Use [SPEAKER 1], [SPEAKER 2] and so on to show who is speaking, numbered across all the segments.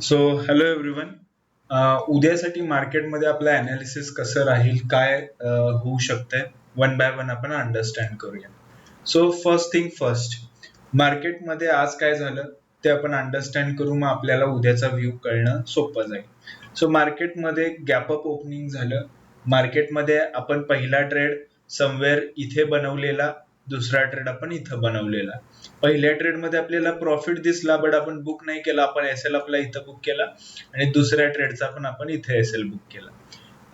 [SPEAKER 1] So hello everyone. उद्यासाठी मार्केटमध्ये आपलं अनालिसिस कसं राहील, काय होऊ शकतंय, वन बाय वन आपण अंडरस्टँड करूया. सो फर्स्ट थिंग फर्स्ट, मार्केटमध्ये आज काय झालं ते आपण अंडरस्टँड करू, मग आपल्याला उद्याचा व्ह्यू कळणं सोपं जाईल. सो मार्केटमध्ये गॅप अप ओपनिंग झालं. मार्केटमध्ये आपण पहिला ट्रेड समवेअर इथे बनवलेला, दुसरा ट्रेड आपण इथं बनवलेला. पहिल्या ट्रेड मध्ये आपल्याला प्रॉफिट दिसला, बट आपण बुक नाही केला. आपण एसएल आपला इथं बुक केला आणि दुसऱ्या ट्रेडचा पण आपण इथे एसएल बुक केला.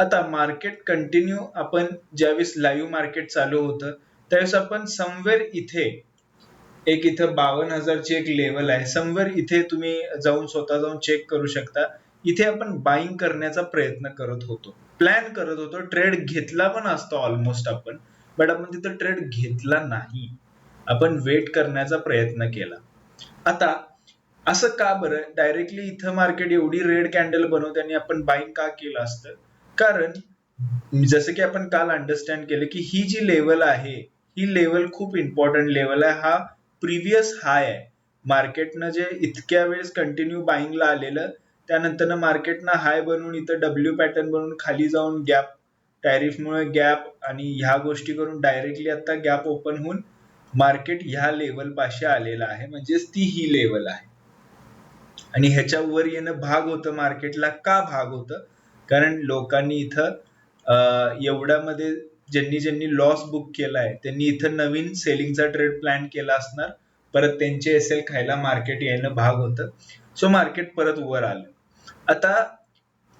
[SPEAKER 1] आता मार्केट कंटिन्यू, आपण ज्यावेळेस लाईव्ह मार्केट चालू होतं त्यावेळेस आपण समवेअर इथे इथं 52,000 ची एक लेवल आहे. समवेअर इथे तुम्ही स्वतः जाऊन चेक करू शकता. इथे आपण बाईंग करण्याचा प्रयत्न करत होतो, प्लॅन करत होतो, ट्रेड घेतला पण असतो ऑलमोस्ट आपण, बट आपण तिथं ट्रेड घेतला नाही. आपण वेट करण्याचा प्रयत्न केला. आता असं का बरं डायरेक्टली इथं मार्केट एवढी रेड कॅन्डल बनवताना आपण बाईंग का केलं असतं? कारण जसं की आपण काल अंडरस्टँड केलं की ही जी लेवल आहे, ही लेवल खूप इम्पॉर्टंट लेवल आहे. हा प्रिव्हियस हाय आहे. मार्केटनं जे इतक्या वेळेस कंटिन्यू बाईंगला आलेलं, त्यानंतर मार्केटनं हाय बनवून इथं डब्ल्यू पॅटर्न बनवून खाली जाऊन गॅप, टॅरिफमुळे गॅप आणि ह्या गोष्टी करून डायरेक्टली आता गॅप ओपन होऊन मार्केट ह्या लेवल पाशी आलेला आहे. म्हणजेच ती ही लेवल आहे आणि ह्याच्यावर येणं भाग होतं. मार्केटला का भाग होतं? कारण लोकांनी इथं एवढ्यामध्ये ज्यांनी लॉस बुक केलाय त्यांनी इथं नवीन सेलिंगचा ट्रेड प्लॅन केला असणार, परत त्यांचे एसएल खायला मार्केट येणं भाग होतं. सो मार्केट परत वर आलं. आता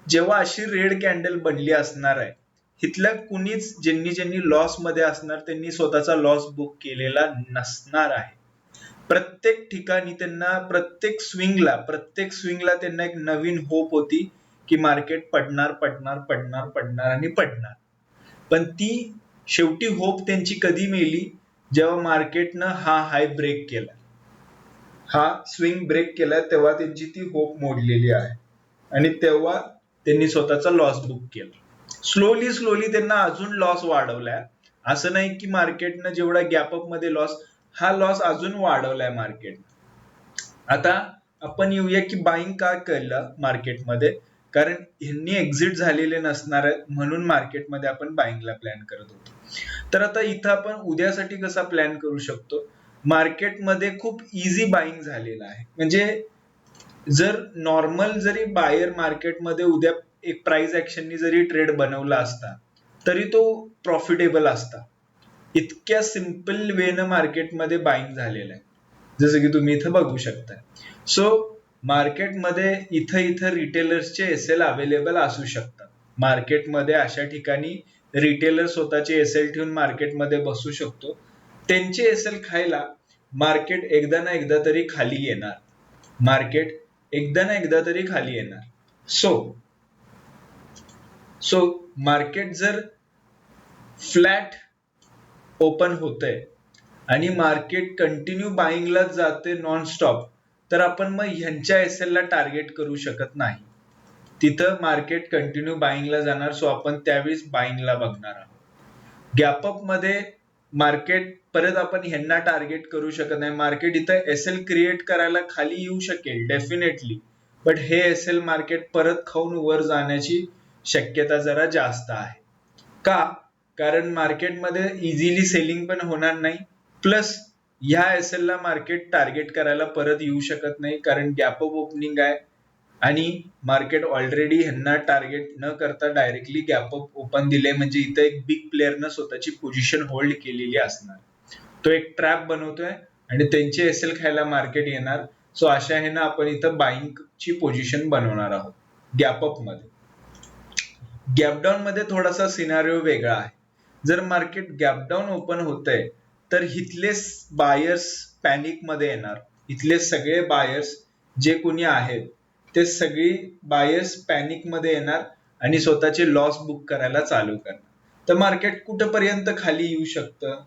[SPEAKER 1] जेव्हा अशी रेड कॅन्डल बनली असणार आहे, इथल्या कुणीच ज्यांनी लॉस मध्ये असणार त्यांनी स्वतःचा लॉस बुक केलेला नसणार आहे. प्रत्येक ठिकाणी त्यांना प्रत्येक स्विंगला त्यांना एक नवीन होप होती की मार्केट पडणार पडणार पडणार पडणार आणि पडणार. पण ती शेवटी होप त्यांची कधी मेली? जेव्हा मार्केटनं हा हाय ब्रेक केला, हा स्विंग ब्रेक केला, तेव्हा त्यांची ती होप मोडलेली आहे आणि तेव्हा त्यांनी स्वतःचा लॉस बुक केला. स्लोली त्यांना अजून लॉस वाढवलाय. असं नाही की मार्केटनं जेवढा गॅपअप मध्ये लॉस, हा लॉस अजून वाढवलाय मार्केट. आता आपण येऊया की बाईंग का केलं मार्केटमध्ये? कारण ह्यांनी एक्झिट झालेले नसणार म्हणून मार्केटमध्ये आपण बाईंगला प्लॅन करत होतो. तर आता इथं आपण उद्यासाठी कसा प्लॅन करू शकतो? मार्केटमध्ये खूप इझी बाईंग झालेला आहे. म्हणजे जर नॉर्मल जरी बायर मार्केटमध्ये उद्या एक प्राइस ऍक्शननी जरी ट्रेड बनवला असता तरी तो प्रॉफिटेबल असता. इतक्या सिम्पल वेनं मार्केटमध्ये बाईंग झालेलं आहे, जसं की तुम्ही इथं बघू शकता. सो मार्केटमध्ये इथं रिटेलर्सचे एसएल अवेलेबल असू शकतात. मार्केटमध्ये अशा ठिकाणी रिटेलर स्वतःचे एसएल ठेवून मार्केटमध्ये बसू शकतो. त्यांचे एसएल खायला मार्केट एकदा ना एकदा तरी खाली येणार. सो मार्केट जर फ्लॅट ओपन होतंय आणि मार्केट कंटिन्यू बाईंगला जाते नॉनस्टॉप, तर आपण मग ह्यांच्या एसएल ला टार्गेट करू शकत नाही. तिथं मार्केट कंटिन्यू बाईंगला जाणार. सो आपण त्यावेळेस बाईंगला बघणार आहोत. गॅपअप मध्ये मार्केट परत आपण ह्यांना टार्गेट करू शकत नाही. मार्केट इथं एसएल क्रिएट करायला खाली येऊ शकेल डेफिनेटली, बट हे एसएल मार्केट परत खाऊन वर जाण्याची शक्यता जरा जास्त आहे. का? कारण मार्केटमध्ये इझिली सेलिंग पण होणार नाही, प्लस ह्या एसएल ला मार्केट टार्गेट करायला परत येऊ शकत नाही, कारण गॅपअप ओपनिंग आहे आणि मार्केट ऑलरेडी ह्यांना टार्गेट न करता डायरेक्टली गॅपअप ओपन दिले. म्हणजे इथं एक बिग प्लेअरनं स्वतःची पोझिशन होल्ड केलेली असणार. तो एक ट्रॅप बनवतोय आणि त्यांचे एसएल खायला मार्केट येणार. सो अशा ह्यानं आपण इथं बाईंगची पोझिशन बनवणार आहोत. गॅपअप मध्ये, गॅपडाऊन मध्ये थोडासा सिनारिओ वेगळा आहे. जर मार्केट गॅपडाऊन ओपन होतंय तर इथले बायर्स पॅनिक मध्ये येणार. इथले सगळे बायर्स जे कोणी आहेत ते सगळी बायर्स पॅनिक मध्ये येणार आणि स्वतःचे लॉस बुक करायला चालू करणार. तर मार्केट कुठपर्यंत खाली येऊ शकतं?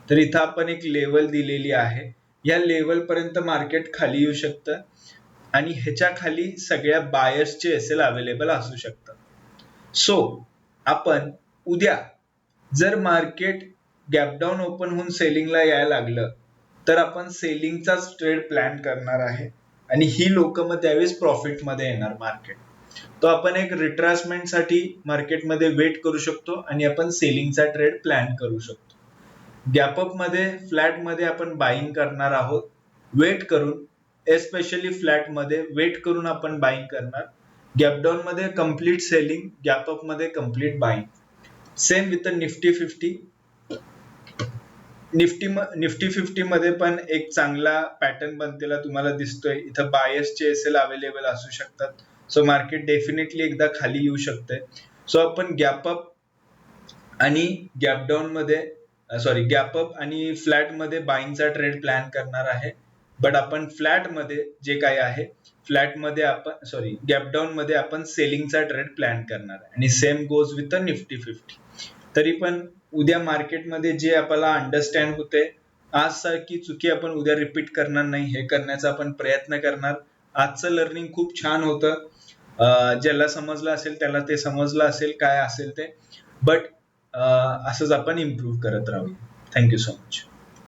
[SPEAKER 1] तर इथं आपण एक लेवल दिलेली आहे. या लेवल पर्यंत मार्केट खाली येऊ शकतं आणि ह्याच्या खाली सगळ्या बायर्सचे एसएल अवेलेबल असू शकतात. सो आपण उद्या जर मार्केट गॅपडाऊन ओपन होऊन सेलिंगला यायला लागलं तर आपण सेलिंगचाच ट्रेड प्लॅन करणार आहे आणि ही लोक मग त्यावेळेस प्रॉफिटमध्ये येणार मार्केट. तो आपण एक रिट्रासमेंट साठी मार्केटमध्ये वेट करू शकतो आणि आपण सेलिंगचा ट्रेड प्लॅन करू शकतो. गॅपअप मध्ये फ्लॅट मध्ये आपण बाईंग करणार आहोत, वेट करून, एस्पेशली फ्लॅट मध्ये वेट करून आपण बाईंग करणार. गॅपडाऊन मध्ये कम्प्लीट सेलिंग, गॅपअप मध्ये complete buying. Same with Nifty 50. Nifty 50 मध्ये पण एक चांगला पॅटर्न बनतेला तुम्हाला दिसतोय. इथं बायसचे एसएल अवेलेबल असू शकतात. सो मार्केट डेफिनेटली एकदा खाली येऊ शकते. सो आपण गॅपअप आणि गॅपडाऊन मध्ये गॅपअप आणि फ्लॅट मध्ये बाईंगचा ट्रेड प्लॅन करणार आहे. बट आपण फ्लॅट मध्ये जे काय आहे, फ्लॅट मध्ये आपण गॅपडाऊन मध्ये आपण सेलिंगचा ट्रेड प्लॅन करणार आहे. आणि सेम गोज विथ निफ्टी 50. तरी पण उद्या मार्केटमध्ये जे आपल्याला अंडरस्टँड होते, आज सारखी चुकी आपण उद्या रिपीट करणार नाही, हे करण्याचा आपण प्रयत्न करणार. आजचं लर्निंग खूप छान होतं. ज्याला समजलं असेल त्याला ते समजलं असेल काय असेल ते. बट असंच आपण इम्प्रूव्ह करत राहूया. Thank you so much.